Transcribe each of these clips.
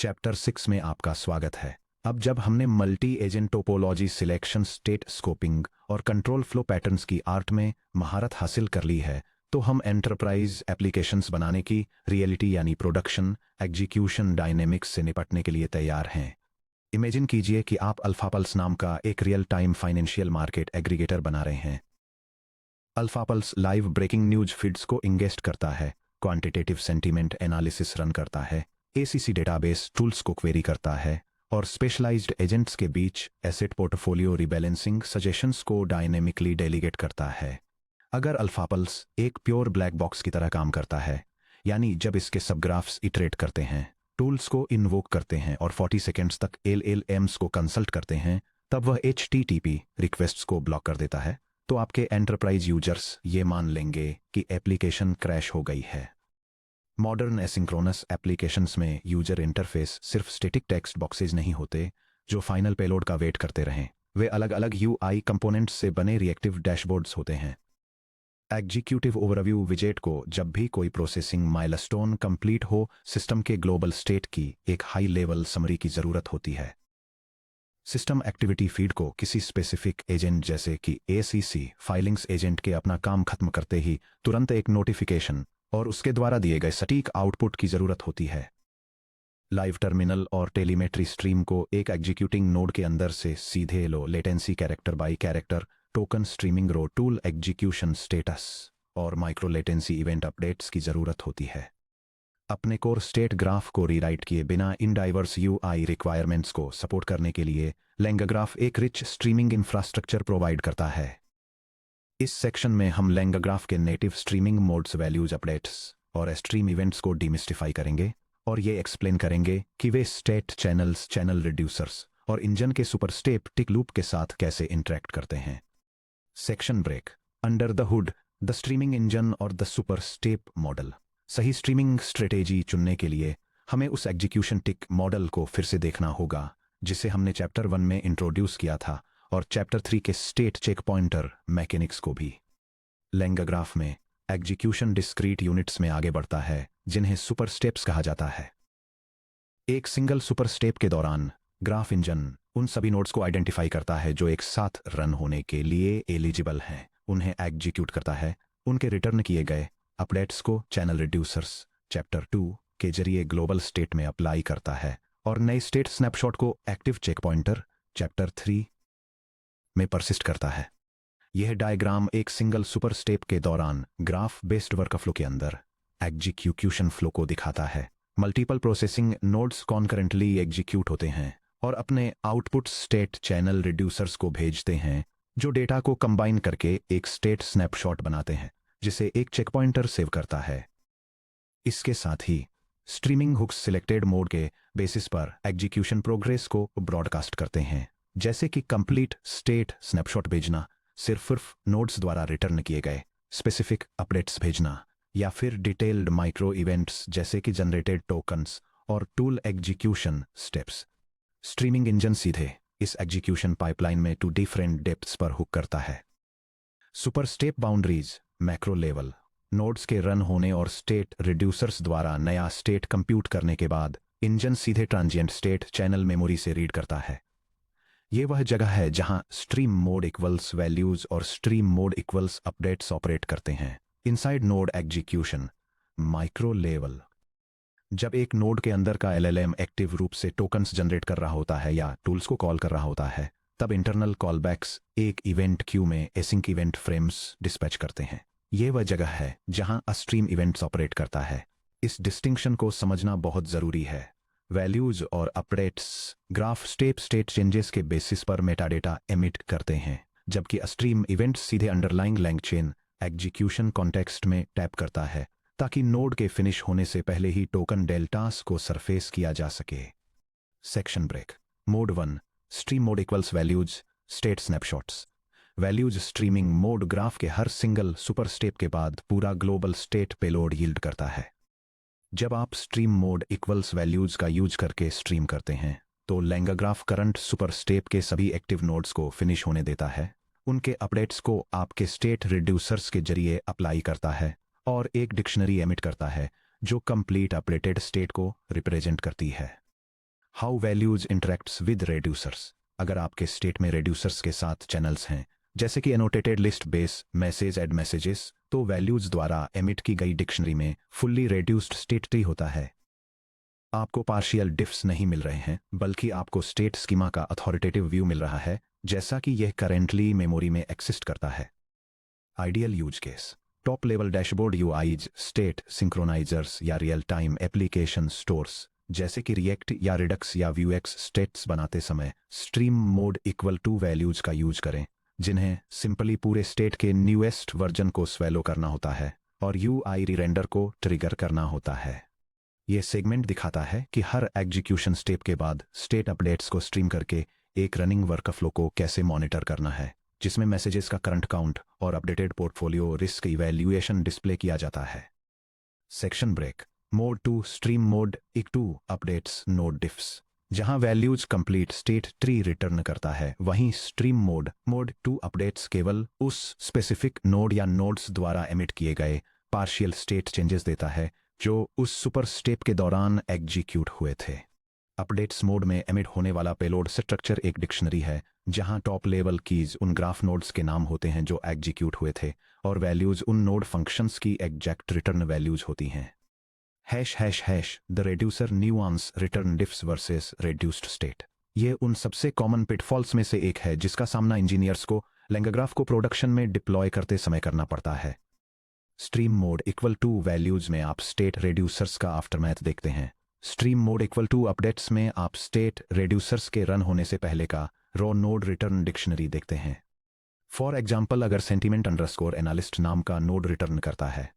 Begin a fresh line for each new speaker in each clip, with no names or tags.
Chapter 6 में आपका स्वागत है। अब जब हमने multi agent topology, selection, state scoping और कंट्रोल फ्लो पैटर्न्स की आर्ट में महारत हासिल कर ली है, तो हम एंटरप्राइज एप्लीकेशंस बनाने की रियलिटी यानी प्रोडक्शन एग्जीक्यूशन डायनेमिक्स से निपटने के लिए तैयार हैं। इमेजिन कीजिए कि आप अल्फापल्स नाम का एक real time financial market aggregator बना रहे हैं। अल्फापल्स लाइव ब्रेकिंग न्यूज फीड्स को इंगेस्ट करता है, क्वांटिटेटिव सेंटीमेंट एनालिसिस रन करता है, एसीसी डेटाबेस टूल्स को क्वेरी करता है और स्पेशलाइज्ड एजेंट्स के बीच एसेट पोर्टफोलियो रिबैलेंसिंग सजेशंस को डायनेमिकली डेलीगेट करता है। अगर अल्फापल्स एक प्योर ब्लैक बॉक्स की तरह काम करता है, यानी जब इसके सबग्राफ्स इटरेट करते हैं, टूल्स को इन्वोक करते हैं और 40 सेकेंड्स तक एलएलएम्स को कंसल्ट करते हैं, तब वह HTTP रिक्वेस्ट्स को ब्लॉक कर देता है, तो आपके एंटरप्राइज यूजर्स ये मान लेंगे कि एप्लीकेशन क्रैश हो गई है। मॉडर्न एसिंक्रोनस एप्लीकेशंस में यूजर इंटरफेस सिर्फ स्टैटिक टेक्स्ट बॉक्सेज नहीं होते जो फाइनल पेलोड का वेट करते रहें। वे अलग अलग UI कंपोनेंट्स से बने रिएक्टिव डैशबोर्ड्स होते हैं। एग्जीक्यूटिव ओवरव्यू विजेट को जब भी कोई प्रोसेसिंग माइलस्टोन कंप्लीट हो, सिस्टम के ग्लोबल स्टेट की एक हाई लेवल समरी की जरूरत होती है। सिस्टम एक्टिविटी फीड को किसी स्पेसिफिक एजेंट जैसे कि ACC फाइलिंग्स एजेंट के अपना काम खत्म करते ही तुरंत एक नोटिफिकेशन और उसके द्वारा दिए गए सटीक आउटपुट की जरूरत होती है। लाइव टर्मिनल और टेलीमेट्री स्ट्रीम को एक एग्जीक्यूटिंग नोड के अंदर से सीधे low latency character by character token streaming raw tool execution status और माइक्रो लेटेंसी इवेंट अपडेट्स की जरूरत होती है। अपने कोर स्टेट ग्राफ को रीराइट किए बिना इन डाइवर्स UI रिक्वायरमेंट्स को सपोर्ट करने के लिए लैंगाग्राफ एक रिच स्ट्रीमिंग इंफ्रास्ट्रक्चर प्रोवाइड करता है। इस सेक्शन में हम लैंगाग्राफ के native streaming modes, values, updates और स्ट्रीम इवेंट्स को डिमिस्टिफाई करेंगे और ये एक्सप्लेन करेंगे कि वे स्टेट चैनल्स, चैनल रिड्यूसर्स और इंजन के सुपर स्टेप टिक लूप के साथ कैसे इंटरेक्ट करते हैं। Section break, under the hood, the streaming engine और द सुपर स्टेप मॉडल। सही स्ट्रीमिंग स्ट्रेटेजी चुनने के लिए हमें उस एग्जीक्यूशन टिक मॉडल को फिर से देखना होगा जिसे हमने चैप्टर 1 में इंट्रोड्यूस किया था, और चैप्टर 3 के स्टेट चेक पॉइंटर मैकेनिक्स को भी। लैंगाग्राफ में एग्जीक्यूशन डिस्क्रीट यूनिट्स में आगे बढ़ता है जिन्हें सुपर स्टेप्स कहा जाता है। एक सिंगल सुपर स्टेप के दौरान ग्राफ इंजन उन सभी नोड्स को आइडेंटिफाई करता है जो एक साथ रन होने के लिए एलिजिबल हैं, उन्हें एग्जीक्यूट करता है, उनके रिटर्न किए गए अपडेट्स को चैनल रिड्यूसर्स चैप्टर 2 के जरिए ग्लोबल स्टेट में अप्लाई करता है और नए स्टेट स्नैपशॉट को एक्टिव चेक पॉइंटर चैप्टर 3 में परसिस्ट करता है। यह डायग्राम एक सिंगल सुपर स्टेप के दौरान ग्राफ बेस्ड वर्कफ्लो के अंदर एग्जीक्यूशन फ्लो को दिखाता है। Multiple processing nodes concurrently execute होते हैं और अपने आउटपुट स्टेट चैनल रिड्यूसर्स को भेजते हैं, जो डेटा को कंबाइन करके एक स्टेट स्नैपशॉट बनाते हैं जिसे एक चेक पॉइंटर सेव करता है। इसके साथ ही स्ट्रीमिंग हुक्स सिलेक्टेड मोड के बेसिस पर एग्जीक्यूशन प्रोग्रेस को ब्रॉडकास्ट करते हैं, जैसे कि कंप्लीट स्टेट स्नैपशॉट भेजना, सिर्फ नोड्स द्वारा रिटर्न किए गए स्पेसिफिक अपडेट्स भेजना, या फिर डिटेल्ड माइक्रो इवेंट्स जैसे कि जनरेटेड टोकन्स और tool execution steps. Streaming engine सीधे इस एग्जीक्यूशन पाइपलाइन में 2 डिफरेंट डेप्थ्स पर हुक करता है। Super step boundaries, macro level, nodes के रन होने और स्टेट रिड्यूसर्स द्वारा नया स्टेट कंप्यूट करने के बाद इंजन सीधे ट्रांजिएंट स्टेट चैनल मेमोरी से रीड करता है। ये वह जगह है जहां स्ट्रीम मोड इक्वल्स वैल्यूज और stream mode equals updates operate करते हैं। Inside node execution, micro level, जब एक नोड के अंदर का LLM एक्टिव रूप से टोकन्स जनरेट कर रहा होता है या टूल्स को कॉल कर रहा होता है, तब इंटरनल कॉलबैक्स एक इवेंट क्यू में एसिंक इवेंट फ्रेम्स डिस्पैच करते हैं। यह वह जगह है जहां अस्ट्रीम इवेंट्स ऑपरेट करता है। इस डिस्टिंक्शन को समझना बहुत जरूरी है। वैल्यूज और अपडेट्स ग्राफ स्टेट चेंजेस के बेसिस पर मेटाडेटा एमिट करते हैं, जबकि अस्ट्रीम इवेंट्स सीधे underlying LangChain execution context में टैप करता है ताकि नोड के फिनिश होने से पहले ही टोकन डेल्टास को सरफेस किया जा सके। Section break, mode 1, stream mode equals values state snapshots. Values streaming mode graph के हर सिंगल सुपर स्टेप के बाद पूरा ग्लोबल स्टेट पेलोड यील्ड करता है। जब आप स्ट्रीम मोड इक्वल्स वैल्यूज का यूज करके स्ट्रीम करते हैं, तो लैंगाग्राफ करंट सुपर स्टेप के सभी एक्टिव नोड्स को फिनिश होने देता है, उनके अपडेट्स को आपके स्टेट रिड्यूसर्स के जरिए अप्लाई करता है और एक डिक्शनरी एमिट करता है जो कंप्लीट अपडेटेड स्टेट को रिप्रेजेंट करती है। How values interacts with reducers. अगर आपके स्टेट में रेड्यूसर्स के साथ चैनल्स हैं, जैसे कि annotated list base message add messages, तो वैल्यूज द्वारा एमिट की गई डिक्शनरी में फुल्ली रेड्यूस्ड स्टेट ट्री होता है। आपको पार्शियल डिफ्स नहीं मिल रहे हैं, बल्कि आपको स्टेट स्कीमा का अथॉरिटेटिव व्यू मिल रहा है, जैसा कि यह करेंटली मेमोरी में एक्सिस्ट करता है। Ideal use case. Top level dashboard UIs, state synchronizers या रियल टाइम एप्लीकेशन स्टोर्स जैसे कि रिएक्ट या रिडक्स या व्यूएक्स स्टेट्स बनाते समय stream mode equal to values का यूज करें, जिन्हें सिंपली पूरे स्टेट के न्यूएस्ट वर्जन को स्वेलो करना होता है और यूआई रीरेंडर को ट्रिगर करना होता है। यह सेगमेंट दिखाता है कि हर एग्जीक्यूशन स्टेप के बाद स्टेट अपडेट्स को स्ट्रीम करके एक रनिंग वर्कफ्लो को कैसे मॉनिटर करना है, जिसमें मैसेजेस का करंट काउंट और updated portfolio risk evaluation display किया जाता है। Section break. Mode 2 stream mode इक 2 अपडेट्स नोड डिफ्स। जहां values complete state tree return करता है, वहीं स्ट्रीम मोड 2 अपडेट्स केवल उस स्पेसिफिक नोड या नोड्स द्वारा एमिट किए गए पार्शियल स्टेट चेंजेस देता है जो उस सुपर स्टेप के दौरान एग्जीक्यूट हुए थे। अपडेट्स मोड में एमिट होने वाला पेलोड स्ट्रक्चर एक डिक्शनरी है, जहां टॉप लेवल कीज उन ग्राफ नोड्स के नाम होते हैं जो एग्जीक्यूट हुए थे और वैल्यूज उन नोड फंक्शंस की एग्जैक्ट रिटर्न वैल्यूज होती हैं। ### The reducer nuance return diffs versus reduced state. ये उन सबसे कॉमन पिटफॉल्स में से एक है जिसका सामना इंजीनियर्स को लैंगाग्राफ को प्रोडक्शन में डिप्लॉय करते समय करना पड़ता है। Stream mode equal to values में आप स्टेट रेड्यूसर्स का आफ्टरमैथ देखते हैं। Stream mode equal to updates में आप स्टेट रेड्यूसर्स के रन होने से पहले का रॉ नोड रिटर्न डिक्शनरी देखते हैं। फॉर एग्जाम्पल, अगर सेंटीमेंट अंडरस्कोर एनालिस्ट नाम का नोड रिटर्न करता है,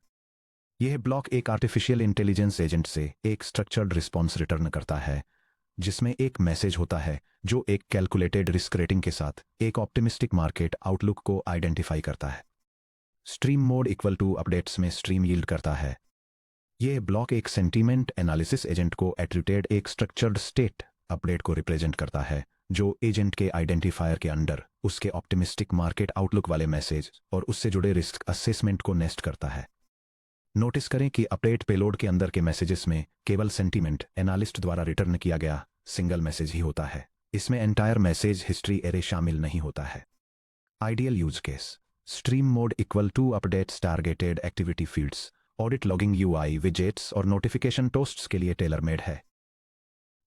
यह ब्लॉक एक आर्टिफिशियल इंटेलिजेंस एजेंट से एक स्ट्रक्चर्ड रिस्पॉन्स रिटर्न करता है, जिसमें एक मैसेज होता है जो एक कैलकुलेटेड रिस्क रेटिंग के साथ एक ऑप्टिमिस्टिक मार्केट आउटलुक को आइडेंटिफाई करता है। Stream mode equal to updates में स्ट्रीम यील्ड करता है। यह ब्लॉक एक सेंटीमेंट एनालिसिस एजेंट को एट्रीब्यूटेड एक स्ट्रक्चर्ड स्टेट अपडेट को रिप्रेजेंट करता है, जो एजेंट के आइडेंटिफायर के अंडर उसके ऑप्टिमिस्टिक मार्केट आउटलुक वाले मैसेज और उससे जुड़े रिस्क असेसमेंट को नेस्ट करता है। नोटिस करें कि अपडेट पेलोड के अंदर के मैसेजेस में केवल सेंटीमेंट एनालिस्ट द्वारा रिटर्न किया गया सिंगल मैसेज ही होता है। इसमें एंटायर मैसेज हिस्ट्री एरे शामिल नहीं होता है। Ideal use case. Stream mode equal to updates targeted activity fields, audit logging UI widgets और नोटिफिकेशन टोस्ट्स के लिए टेलर मेड है।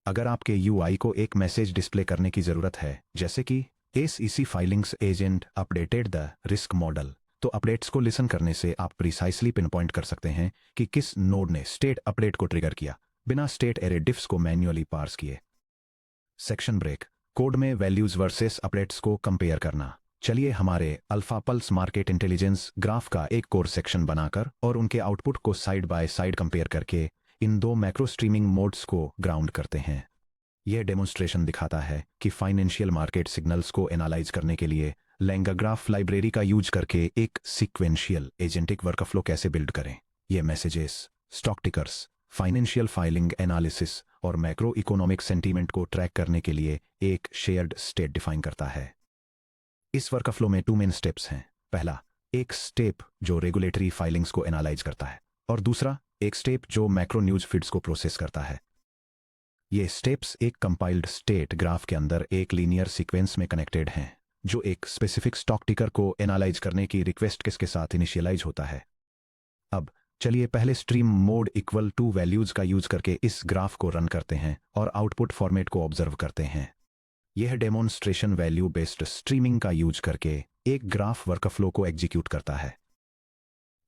अगर आपके यूआई को एक मैसेज डिस्प्ले करने की जरूरत है, जैसे कि SEC filings agent updated the risk model, तो अपडेट्स को लिसन करने से आप प्रिसाइसली पिनपॉइंट कर सकते हैं कि किस नोड ने स्टेट अपडेट को ट्रिगर किया, बिना स्टेट एरे डिफ्स को मैन्युअली पार्स किए। Section break. कोड में वैल्यूज वर्सेस अपडेट्स को कंपेयर करना। चलिए हमारे alpha pulse market intelligence graph का एक कोर सेक्शन बनाकर और उनके आउटपुट को साइड बाय साइड कंपेयर करके इन दो मैक्रो स्ट्रीमिंग मोड्स को ग्राउंड करते हैं। यह डेमोन्स्ट्रेशन दिखाता है कि फाइनेंशियल मार्केट सिग्नल्स को एनालाइज करने के लिए लैंगाग्राफ लाइब्रेरी का यूज करके एक सीक्वेंशियल एजेंटिक वर्कफ्लो कैसे बिल्ड करें। ये messages, stock tickers, financial filing analysis और मैक्रो इकोनॉमिक सेंटीमेंट को ट्रैक करने के लिए एक शेयर्ड स्टेट डिफाइन करता है। इस वर्कफ्लो में 2 मेन स्टेप्स हैं। पहला, एक स्टेप जो रेगुलेटरी फाइलिंग्स को एनालाइज करता है, और दूसरा एक स्टेप जो मैक्रो न्यूज फीड्स को प्रोसेस करता है। ये स्टेप्स एक कंपाइल्ड स्टेट ग्राफ के अंदर एक लीनियर सीक्वेंस में कनेक्टेड हैं, जो एक स्पेसिफिक स्टॉक टिकर को एनालाइज करने की रिक्वेस्ट के साथ इनिशियलाइज होता है। अब चलिए पहले stream mode equal to values का यूज करके इस ग्राफ को रन करते हैं और आउटपुट फॉर्मेट को ऑब्जर्व करते हैं। यह डेमोन्स्ट्रेशन वैल्यू बेस्ड स्ट्रीमिंग का यूज करके एक ग्राफ वर्कफ्लो को एग्जीक्यूट करता है।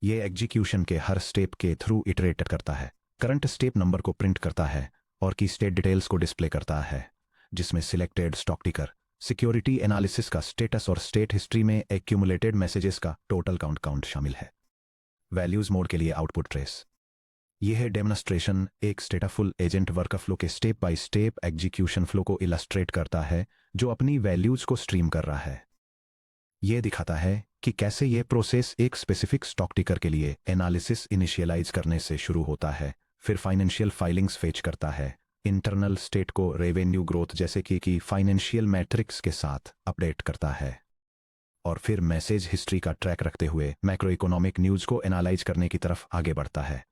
यह एग्जीक्यूशन के हर स्टेप के थ्रू इटरेट करता है, करंट स्टेप नंबर को प्रिंट करता है और की स्टेट डिटेल्स को डिस्प्ले करता है, जिसमें सिलेक्टेड स्टॉक टिकर, सिक्योरिटी एनालिसिस का स्टेटस और स्टेट हिस्ट्री में एक्यूमुलेटेड मैसेजेस का टोटल काउंट शामिल है। वैल्यूज मोड के लिए आउटपुट ट्रेस। यह डेमोन्स्ट्रेशन एक स्टेटाफुल एजेंट वर्कफ्लो के step by step execution flow को इलस्ट्रेट करता है, जो अपनी वैल्यूज को स्ट्रीम कर रहा है। यह दिखाता है कि कैसे यह प्रोसेस एक स्पेसिफिक स्टॉक टिकर के लिए एनालिसिस इनिशियलाइज करने से शुरू होता है, फिर फाइनेंशियल फाइलिंग्स फेच करता है, इंटरनल स्टेट को रेवेन्यू ग्रोथ जैसे कि फाइनेंशियल मैट्रिक्स के साथ अपडेट करता है, और फिर मैसेज हिस्ट्री का ट्रैक रखते हुए मैक्रो इकोनॉमिक न्यूज को एनालाइज करने की तरफ आगे बढ़ता है।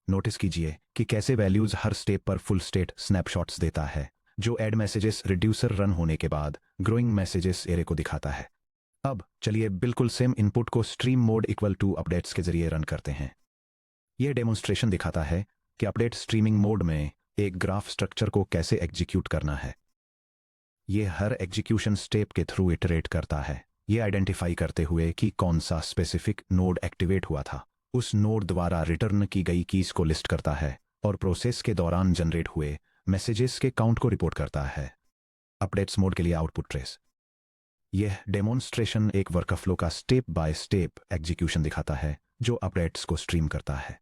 नोटिस कीजिए कि कैसे वैल्यूज हर स्टेप पर फुल स्टेट स्नैपशॉट्स देता है, जो ऐड मैसेजेस रिड्यूसर रन होने के बाद ग्रोइंग मैसेजेस एरे को दिखाता है। अब चलिए बिल्कुल सेम इनपुट को stream mode equal to updates के जरिए रन करते हैं। यह डेमोन्स्ट्रेशन दिखाता है कि अपडेट स्ट्रीमिंग मोड में एक ग्राफ स्ट्रक्चर को कैसे एग्जीक्यूट करना है। यह हर एग्जीक्यूशन स्टेप के थ्रू इटरेट करता है, ये आइडेंटिफाई करते हुए कि कौन सा स्पेसिफिक नोड एक्टिवेट हुआ था। उस नोड द्वारा रिटर्न की गई कीज को लिस्ट करता है और प्रोसेस के दौरान जनरेट हुए मैसेजेस के काउंट को रिपोर्ट करता है। अपडेट्स मोड के लिए आउटपुट ट्रेस। यह डेमोन्स्ट्रेशन एक वर्कफ्लो का स्टेप बाय स्टेप एग्जीक्यूशन दिखाता है जो अपडेट्स को स्ट्रीम करता है।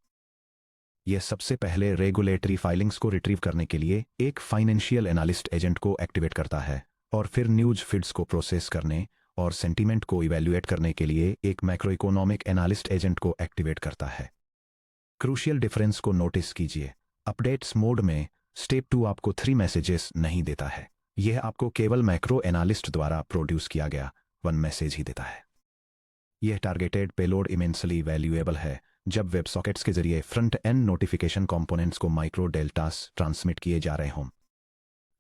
यह सबसे पहले रेगुलेटरी फाइलिंग्स को रिट्रीव करने के लिए एक फाइनेंशियल एनालिस्ट एजेंट को एक्टिवेट करता है और फिर न्यूज फीड्स को प्रोसेस करने और सेंटीमेंट को इवैल्यूएट करने के लिए एक मैक्रो इकोनॉमिक एनालिस्ट एजेंट को एक्टिवेट करता है। क्रूशियल डिफरेंस को नोटिस कीजिए। अपडेट्स मोड में स्टेप 2 आपको 3 मैसेजेस नहीं देता है, यह आपको केवल मैक्रो एनालिस्ट द्वारा प्रोड्यूस किया गया 1 मैसेज ही देता है। यह टारगेटेड पेलोड इमेंसली वैल्यूएबल है जब वेब सॉकेट्स के जरिए फ्रंट एंड नोटिफिकेशन कंपोनेंट्स को माइक्रो डेल्टास ट्रांसमिट किए जा रहे हों।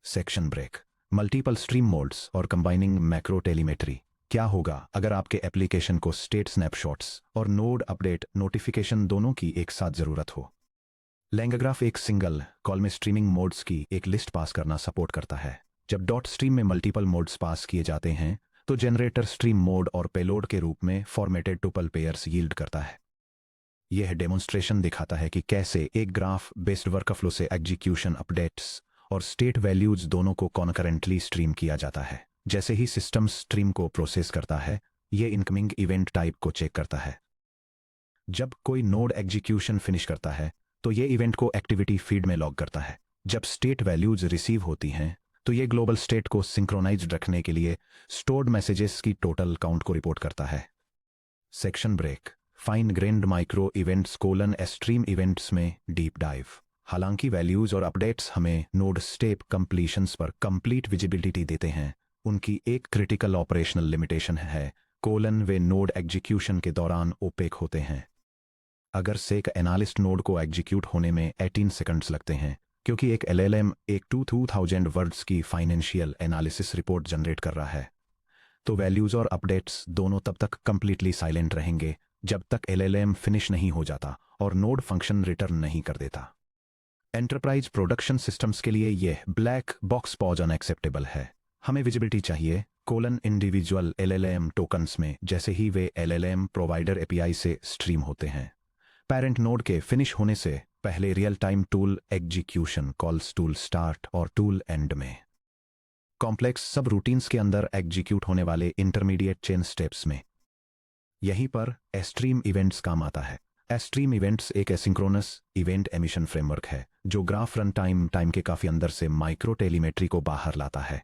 Section break. Multiple stream modes और कंबाइनिंग मैक्रो टेलीमेट्री। क्या होगा अगर आपके एप्लीकेशन को स्टेट स्नैपशॉट्स और नोड अपडेट नोटिफिकेशन दोनों की एक साथ जरूरत हो? लैंगग्राफ एक सिंगल कॉल में स्ट्रीमिंग मोड्स की एक लिस्ट पास करना सपोर्ट करता है। जब डॉट स्ट्रीम में मल्टीपल मोड्स पास किए जाते हैं तो जनरेटर स्ट्रीम मोड और पेलोड के रूप में फॉर्मेटेड टुपल पेयर्स यील्ड करता है। यह डेमोन्स्ट्रेशन दिखाता है कि कैसे एक ग्राफ बेस्ड वर्कफ्लो से एग्जीक्यूशन अपडेट्स और स्टेट वैल्यूज दोनों को कॉन्करेंटली स्ट्रीम किया जाता है। जैसे ही सिस्टम स्ट्रीम को प्रोसेस करता है, यह इनकमिंग इवेंट टाइप को चेक करता है। जब कोई नोड एग्जीक्यूशन फिनिश करता है तो यह इवेंट को एक्टिविटी फीड में लॉग करता है। जब स्टेट वैल्यूज रिसीव होती हैं तो यह ग्लोबल स्टेट को सिंक्रोनाइज्ड रखने के लिए स्टोर्ड मैसेजेस की टोटल काउंट को रिपोर्ट करता है। Section break. Fine grained micro events stream events में डीप डाइव। हालांकि वैल्यूज और अपडेट्स हमें नोड स्टेप कंप्लीशंस पर कंप्लीट विजिबिलिटी देते हैं, उनकी एक क्रिटिकल ऑपरेशनल लिमिटेशन है वे नोड एग्जीक्यूशन के दौरान ओपेक होते हैं। अगर से एक एनालिस्ट नोड को एग्जीक्यूट होने में 18 सेकंड्स लगते हैं क्योंकि एक LLM एक 2000 वर्ड्स की फाइनेंशियल एनालिसिस रिपोर्ट जनरेट कर रहा है, तो वैल्यूज और अपडेट्स दोनों तब तक कंप्लीटली साइलेंट रहेंगे जब तक LLM फिनिश नहीं हो जाता और नोड फंक्शन रिटर्न नहीं कर देता। एंटरप्राइज प्रोडक्शन सिस्टम्स के लिए यह ब्लैक बॉक्स पॉज अनएक्सेप्टेबल है। हमें विजिबिलिटी चाहिए इंडिविजुअल LLM टोकन्स में जैसे ही वे LLM प्रोवाइडर API से स्ट्रीम होते हैं। पेरेंट नोड के फिनिश होने से पहले real time tool execution calls tool start और टूल एंड में। कॉम्प्लेक्स सब रूटीन्स के अंदर एग्जीक्यूट होने वाले इंटरमीडिएट चेन स्टेप्स में। यहीं पर एस्ट्रीम इवेंट्स काम आता है। एस्ट्रीम इवेंट्स एक एसिंक्रोनस इवेंट एमिशन फ्रेमवर्क है जो ग्राफ रन टाइम के काफी अंदर से माइक्रो टेलीमेट्री को बाहर लाता है।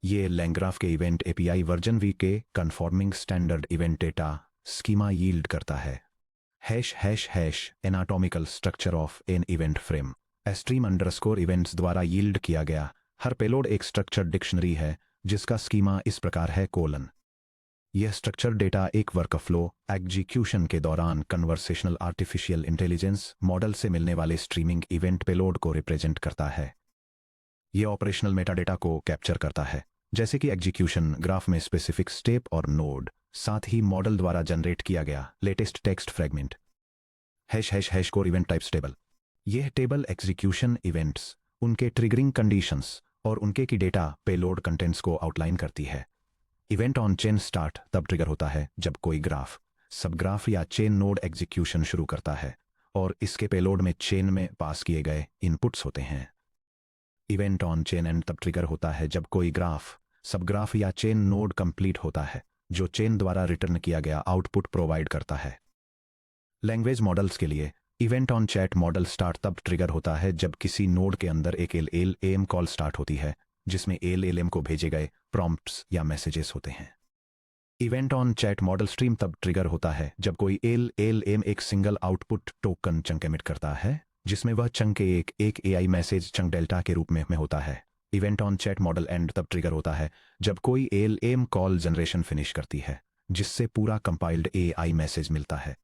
ये लैंग्राफ के इवेंट API वर्जन V के conforming standard event data schema yield करता है। Anatomical structure of an event frame. Astream underscore events द्वारा यील्ड किया गया हर पेलोड एक स्ट्रक्चर डिक्शनरी है जिसका स्कीमा इस प्रकार है यह स्ट्रक्चर डेटा एक वर्कफ्लो एग्जीक्यूशन के दौरान कन्वर्सेशनल आर्टिफिशियल इंटेलिजेंस मॉडल से मिलने वाले स्ट्रीमिंग इवेंट पेलोड को रिप्रेजेंट करता है। यह ऑपरेशनल मेटाडेटा को कैप्चर करता है जैसे कि एग्जीक्यूशन ग्राफ में स्पेसिफिक स्टेप और नोड, साथ ही मॉडल द्वारा जनरेट किया गया latest text fragment. Core event types table. यह टेबल एग्जीक्यूशन इवेंट्स, उनके ट्रिगरिंग कंडीशंस और उनके की डेटा पेलोड कंटेंट्स को आउटलाइन करती है। इवेंट ऑन चेन स्टार्ट तब ट्रिगर होता है जब कोई ग्राफ, सबग्राफ या चेन नोड एग्जीक्यूशन शुरू करता है और इसके पेलोड में चेन में पास किए गए इनपुट्स होते हैं। इवेंट ऑन चेन एंड तब ट्रिगर होता है जब कोई ग्राफ, सबग्राफ या चेन नोड कंप्लीट होता है जो चेन द्वारा रिटर्न किया गया आउटपुट प्रोवाइड करता है। लैंग्वेज मॉडल्स के लिए event on chat model start तब ट्रिगर होता है जब किसी नोड के अंदर एक LLM कॉल स्टार्ट होती है जिसमें LLM को भेजे गए प्रॉम्प्ट्स या मैसेजेस होते हैं। Event on chat model stream तब ट्रिगर होता है जब कोई LLM एक single output token chunk emit करता है जिसमें वह चंक एक AI मैसेज चंक डेल्टा के रूप में होता है। Event on chat model and तब ट्रिगर होता है जब कोई LLM कॉल जनरेशन फिनिश करती है जिससे पूरा कंपाइल्ड AI मैसेज मिलता है।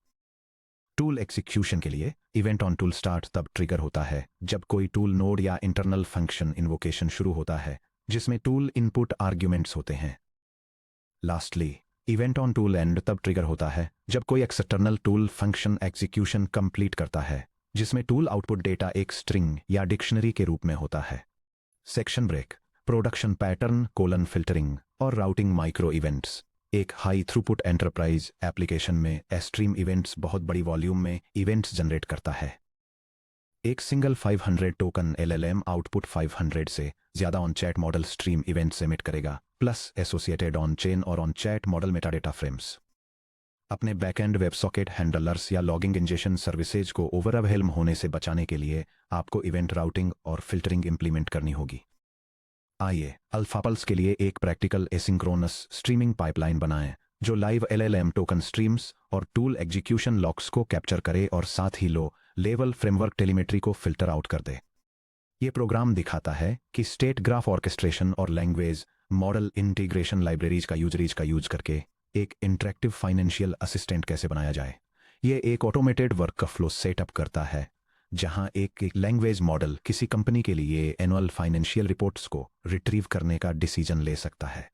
टूल एग्जीक्यूशन के लिए इवेंट ऑन टूल स्टार्ट तब ट्रिगर होता है जब कोई टूल नोड या इंटरनल फंक्शन इन्वोकेशन शुरू होता है जिसमें टूल इनपुट आर्ग्यूमेंट्स होते हैं। Lastly, event on tool end तब ट्रिगर होता है जब कोई external tool function execution complete करता है जिसमें टूल आउटपुट डेटा एक स्ट्रिंग या डिक्शनरी के रूप में होता है। Section break, production pattern colon filtering और राउटिंग माइक्रो इवेंट्स। एक हाई थ्रूपुट एंटरप्राइज एप्लीकेशन में स्ट्रीम इवेंट्स बहुत बड़ी वॉल्यूम में इवेंट्स जनरेट करता है। एक सिंगल 500 टोकन LLM आउटपुट 500 से ज़्यादा on chat model stream events emit करेगा, प्लस एसोसिएटेड ऑन चेन और on chat model metadata frames. अपने बैकएंड वेब सॉकेट हैंडलर्स या लॉगिंग इंजेक्शन सर्विसेज को ओवरवेल्म होने से बचाने के लिए आपको इवेंट राउटिंग और फिल्टरिंग इंप्लीमेंट करनी होगी। आइए अल्फापल्स के लिए एक प्रैक्टिकल एसिंक्रोनस स्ट्रीमिंग पाइपलाइन बनाएं जो लाइव LLM टोकन स्ट्रीम्स और टूल एग्जीक्यूशन लॉक्स को कैप्चर करे और साथ ही लो लेवल फ्रेमवर्क टेलीमेट्री को फिल्टर आउट कर दे। ये प्रोग्राम दिखाता है कि स्टेट ग्राफ ऑर्केस्ट्रेशन और लैंग्वेज मॉडल इंटीग्रेशन लाइब्रेरीज का यूज करके एक इंटरेक्टिव फाइनेंशियल असिस्टेंट कैसे बनाया जाए। ये एक ऑटोमेटेड वर्क फ्लो सेटअप करता है जहां एक लैंग्वेज मॉडल किसी कंपनी के लिए एनुअल फाइनेंशियल रिपोर्ट्स को रिट्रीव करने का डिसीजन ले सकता है।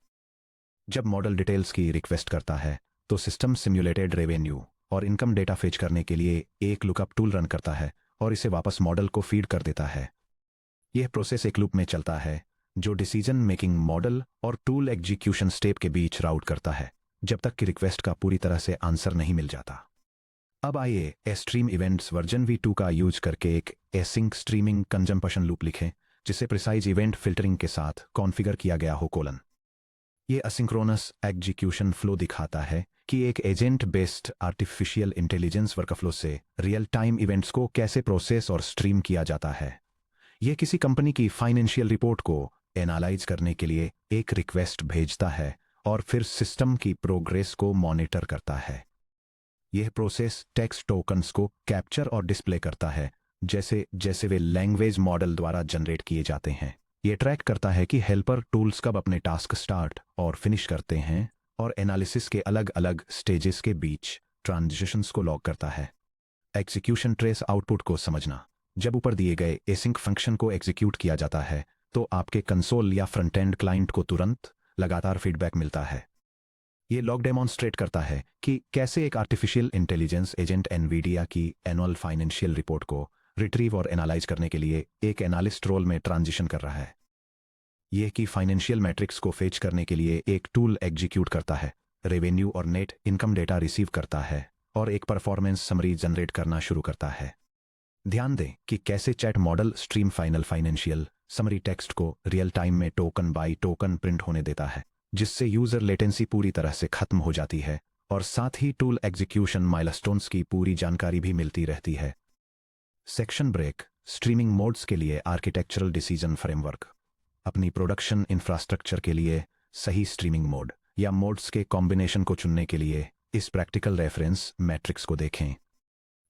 जब मॉडल डिटेल्स की रिक्वेस्ट करता है तो सिस्टम सिम्युलेटेड रेवेन्यू और इनकम डेटा फेच करने के लिए एक लुकअप टूल रन करता है और इसे वापस मॉडल को फीड कर देता है। यह प्रोसेस एक लूप में चलता है जो डिसीजन मेकिंग मॉडल और टूल एग्जीक्यूशन स्टेप के बीच राउट करता है जब तक कि रिक्वेस्ट का पूरी तरह से आंसर नहीं मिल जाता। अब आइए स्ट्रीम इवेंट्स वर्जन V2 का यूज करके एक एसिंक स्ट्रीमिंग कंजम्पशन लूप लिखें जिसे प्रिसाइज इवेंट फिल्टरिंग के साथ कॉन्फ़िगर किया गया हो कोलन। ये असिंक्रोनस एग्जीक्यूशन फ्लो दिखाता है कि एक agent based artificial intelligence workflow से रियल टाइम इवेंट्स को कैसे प्रोसेस और स्ट्रीम किया जाता है। यह किसी कंपनी की फाइनेंशियल रिपोर्ट को एनालाइज करने के लिए एक रिक्वेस्ट भेजता है और फिर सिस्टम की प्रोग्रेस को मॉनिटर करता है। यह प्रोसेस टेक्स्ट टोकन्स को कैप्चर और डिस्प्ले करता है जैसे जैसे वे लैंग्वेज मॉडल द्वारा जनरेट किए जाते हैं। यह ट्रैक करता है कि हेल्पर टूल्स कब अपने टास्क स्टार्ट और फिनिश करते हैं और एनालिसिस के अलग अलग स्टेजेस के बीच ट्रांजिशंस को लॉग करता है। एग्जीक्यूशन ट्रेस आउटपुट को समझना, जब ऊपर दिए गए एसिंक फंक्शन को एग्जीक्यूट किया जाता है तो आपके कंसोल या फ्रंट एंड क्लाइंट को तुरंत लगातार फीडबैक मिलता है। ये लॉग डेमोन्स्ट्रेट करता है कि कैसे एक आर्टिफिशियल इंटेलिजेंस एजेंट एनवीडिया की एनुअल फाइनेंशियल रिपोर्ट को रिट्रीव और एनालाइज करने के लिए एक एनालिस्ट रोल में ट्रांजिशन कर रहा है। यह कि फाइनेंशियल मैट्रिक्स को फेच करने के लिए एक टूल एग्जीक्यूट करता है, रेवेन्यू और नेट इनकम डेटा रिसीव करता है और एक परफॉर्मेंस समरी जनरेट करना शुरू करता है। ध्यान दें कि कैसे chat model stream final financial summary text को रियल टाइम में टोकन बाय टोकन प्रिंट होने देता है, जिससे यूजर लेटेंसी पूरी तरह से खत्म हो जाती है और साथ ही टूल एग्जीक्यूशन माइलस्टोन्स की पूरी जानकारी भी मिलती रहती है। सेक्शन ब्रेक, स्ट्रीमिंग मोड्स के लिए आर्किटेक्चरल डिसीजन फ्रेमवर्क। अपनी प्रोडक्शन इंफ्रास्ट्रक्चर के लिए सही स्ट्रीमिंग मोड या मोड्स के कॉम्बिनेशन को चुनने के लिए इस प्रैक्टिकल रेफरेंस मैट्रिक्स को देखें।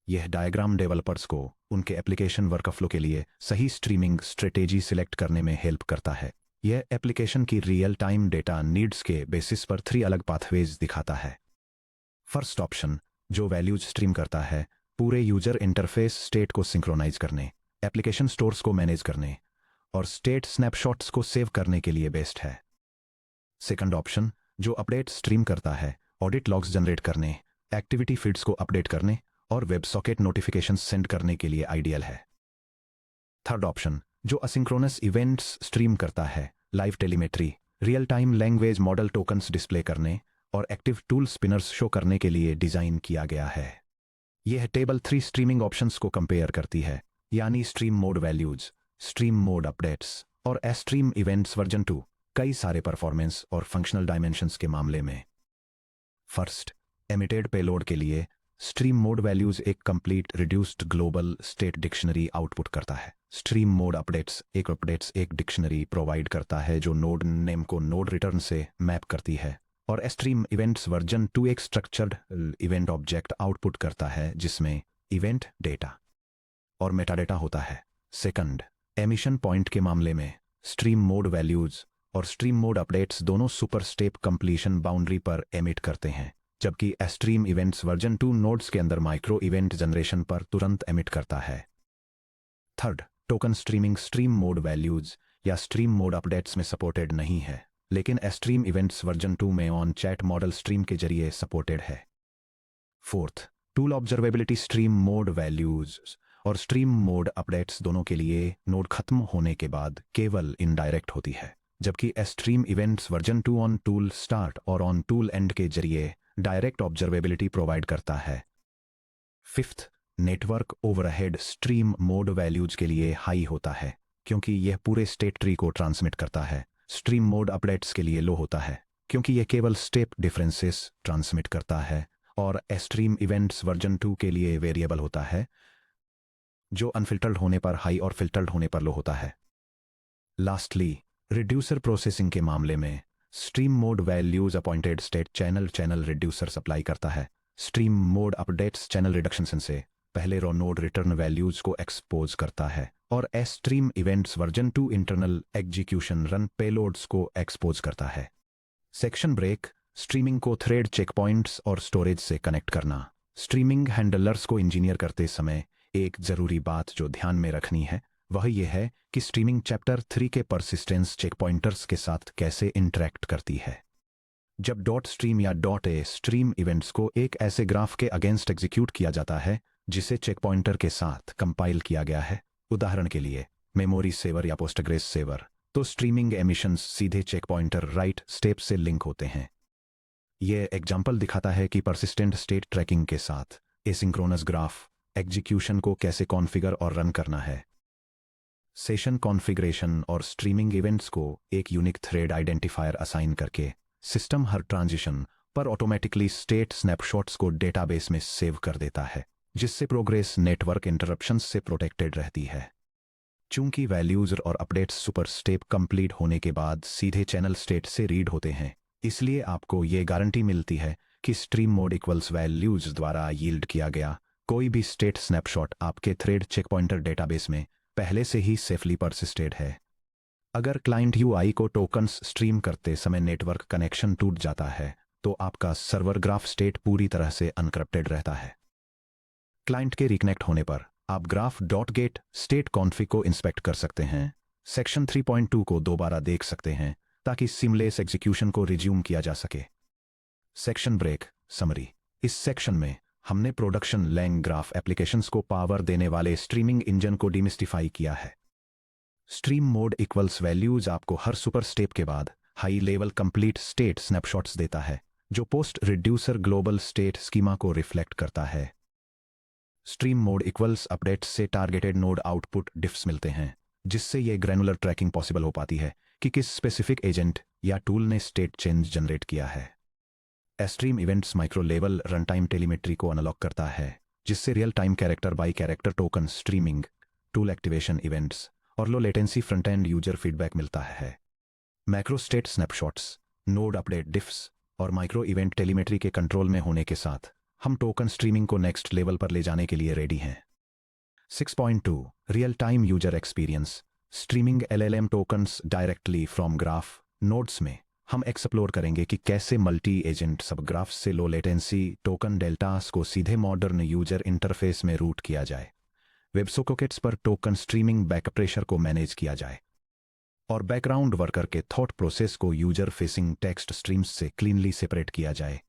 यह डायग्राम डेवलपर्स को उनके एप्लीकेशन वर्कफ्लो के लिए सही स्ट्रीमिंग स्ट्रेटेजी सिलेक्ट करने में हेल्प करता है। यह एप्लीकेशन की रियल टाइम डेटा नीड्स के बेसिस पर 3 अलग पाथवेज दिखाता है। फर्स्ट ऑप्शन, जो वैल्यूज स्ट्रीम करता है, पूरे यूजर इंटरफेस स्टेट को सिंक्रोनाइज करने, एप्लीकेशन स्टोर्स को मैनेज करने और स्टेट स्नैपशॉट्स को सेव करने के लिए बेस्ट है। सेकंड ऑप्शन, जो अपडेट स्ट्रीम करता है, ऑडिट लॉग्स जनरेट करने, एक्टिविटी फीड्स को अपडेट करने और वेब सॉकेट नोटिफिकेशंस सेंड करने के लिए आइडियल है। थर्ड ऑप्शन, जो असिंक्रोनस इवेंट्स स्ट्रीम करता है, live telemetry, real time language model tokens display करने और एक्टिव टूल स्पिनर्स शो करने के लिए डिजाइन किया गया है। यह टेबल 3 स्ट्रीमिंग ऑप्शंस को कंपेयर करती है, यानी stream mode values, stream mode updates और स्ट्रीम इवेंट्स वर्जन 2 कई सारे परफॉर्मेंस और फंक्शनल डायमेंशंस के मामले में। फर्स्ट, एमिटेड पेलोड के लिए स्ट्रीम मोड वैल्यूज एक complete reduced global state dictionary output करता है। स्ट्रीम मोड अपडेट्स एक डिक्शनरी प्रोवाइड करता है जो नोड नेम को नोड रिटर्न से मैप करती है और स्ट्रीम इवेंट्स वर्जन 2 एक स्ट्रक्चर्ड इवेंट ऑब्जेक्ट आउटपुट करता है जिसमें इवेंट डेटा और मेटाडेटा होता है। सेकंड, एमिशन पॉइंट के मामले में स्ट्रीम मोड वैल्यूज और स्ट्रीम मोड अपडेट्स दोनों सुपर स्टेप कंप्लीशन बाउंड्री पर एमिट करते हैं। जबकि स्ट्रीम इवेंट्स वर्जन 2 नोड्स के अंदर माइक्रो इवेंट जनरेशन पर तुरंत एमिट करता है। Third, token streaming stream mode values या स्ट्रीम मोड अपडेट्स में सपोर्टेड नहीं है, लेकिन स्ट्रीम इवेंट्स वर्जन 2 में ऑन चैट मॉडल स्ट्रीम के जरिए सपोर्टेड है। Fourth, tool observability stream mode values और स्ट्रीम मोड अपडेट्स दोनों के लिए नोड खत्म होने के बाद केवल इनडायरेक्ट होती है, जबकि stream events version 2 on tool start और ऑन टूल एंड के जरिए डायरेक्ट ऑब्जर्वेबिलिटी प्रोवाइड करता है। Fifth, network overhead stream mode values के लिए हाई होता है क्योंकि यह पूरे स्टेट ट्री को ट्रांसमिट करता है। स्ट्रीम मोड अपडेट्स के लिए लो होता है क्योंकि यह केवल स्टेप डिफरेंसेस ट्रांसमिट करता है, और स्ट्रीम इवेंट्स वर्जन 2 के लिए वेरिएबल होता है जो अनफिल्टर्ड होने पर हाई और फिल्टर्ड होने पर लो होता है। लास्टली, रिड्यूसर प्रोसेसिंग के मामले में stream mode values appointed state channel reducer supply करता है। Stream mode updates channel reduction से पहले रो नोड रिटर्न वैल्यूज को एक्सपोज करता है, और stream events version 2 internal execution run payloads को एक्सपोज करता है। सेक्शन ब्रेक, स्ट्रीमिंग को थ्रेड चेकपॉइंट्स और स्टोरेज से कनेक्ट करना। स्ट्रीमिंग हैंडलर्स को इंजीनियर करते समय एक जरूरी बात जो ध्यान में रखनी है वह यह है कि स्ट्रीमिंग चैप्टर 3 के परसिस्टेंस चेक पॉइंटर्स के साथ कैसे इंटरेक्ट करती है। जब डॉट स्ट्रीम या डॉट ए स्ट्रीम इवेंट्स को एक ऐसे ग्राफ के अगेंस्ट एग्जीक्यूट किया जाता है जिसे चेक पॉइंटर के साथ कंपाइल किया गया है, उदाहरण के लिए मेमोरी सेवर या पोस्टग्रेस सेवर, तो स्ट्रीमिंग एमिशंस सीधे चेक पॉइंटर राइट स्टेप से लिंक होते हैं। यह एग्जाम्पल दिखाता है कि परसिस्टेंट स्टेट ट्रैकिंग के साथ एसिंक्रोनस ग्राफ एग्जीक्यूशन को कैसे कॉन्फ़िगर और रन करना है। सेशन कॉन्फ़िगरेशन और स्ट्रीमिंग इवेंट्स को एक यूनिक थ्रेड आइडेंटिफायर असाइन करके सिस्टम हर ट्रांजिशन पर ऑटोमेटिकली स्टेट स्नैपशॉट्स को डेटाबेस में सेव कर देता है, जिससे प्रोग्रेस नेटवर्क इंटरप्शंस से प्रोटेक्टेड रहती है। चूंकि वैल्यूज और अपडेट्स सुपर स्टेप कंप्लीट होने के बाद सीधे चैनल स्टेट से रीड होते हैं, इसलिए आपको ये गारंटी मिलती है कि स्ट्रीम मोड इक्वल्स वैल्यूज द्वारा यील्ड किया गया कोई भी स्टेट स्नैपशॉट आपके थ्रेड चेक पॉइंटर डेटाबेस में पहले से ही सेफली परसिस्टेड है। अगर क्लाइंट यूआई को टोकन्स स्ट्रीम करते समय नेटवर्क कनेक्शन टूट जाता है तो आपका सर्वर ग्राफ स्टेट पूरी तरह से अनकरप्टेड रहता है। क्लाइंट के रिकनेक्ट होने पर आप graph dot gate state config को इंस्पेक्ट कर सकते हैं, सेक्शन 3.2 को दोबारा देख सकते हैं ताकि सिमलेस एग्जीक्यूशन को रिज्यूम किया जा सके। Section break summary. इस सेक्शन में हमने प्रोडक्शन लैंग ग्राफ एप्लीकेशंस को पावर देने वाले स्ट्रीमिंग इंजन को डिमिस्टिफाई किया है। स्ट्रीम मोड इक्वल्स वैल्यूज आपको हर सुपर स्टेप के बाद high level complete state snapshots देता है जो post reducer global state schema को रिफ्लेक्ट करता है। स्ट्रीम मोड इक्वल्स अपडेट्स से टारगेटेड नोड आउटपुट डिफ्स मिलते हैं, जिससे ये ग्रैनुलर ट्रैकिंग पॉसिबल हो पाती है कि किस स्पेसिफिक एजेंट या टूल ने स्टेट चेंज जनरेट किया है। Stream events micro level run time telemetry को अनलॉक करता है, जिससे real time character by character token streaming, tool activation events और low latency front end user feedback मिलता है। Macro state snapshots, node update diffs और माइक्रो इवेंट टेलीमेट्री के control में होने के साथ हम टोकन स्ट्रीमिंग को नेक्स्ट लेवल पर ले जाने के लिए रेडी हैं। 6.2 real time user experience, streaming LLM tokens directly from graph nodes में हम एक्सप्लोर करेंगे कि कैसे मल्टी एजेंट सबग्राफ से लो लेटेंसी टोकन डेल्टास को सीधे मॉडर्न यूजर इंटरफेस में रूट किया जाए, वेबसॉकेट्स पर टोकन स्ट्रीमिंग बैकअप प्रेशर को मैनेज किया जाए और बैकग्राउंड वर्कर के थॉट प्रोसेस को यूजर फेसिंग टेक्स्ट स्ट्रीम्स से क्लीनली सेपरेट किया जाए।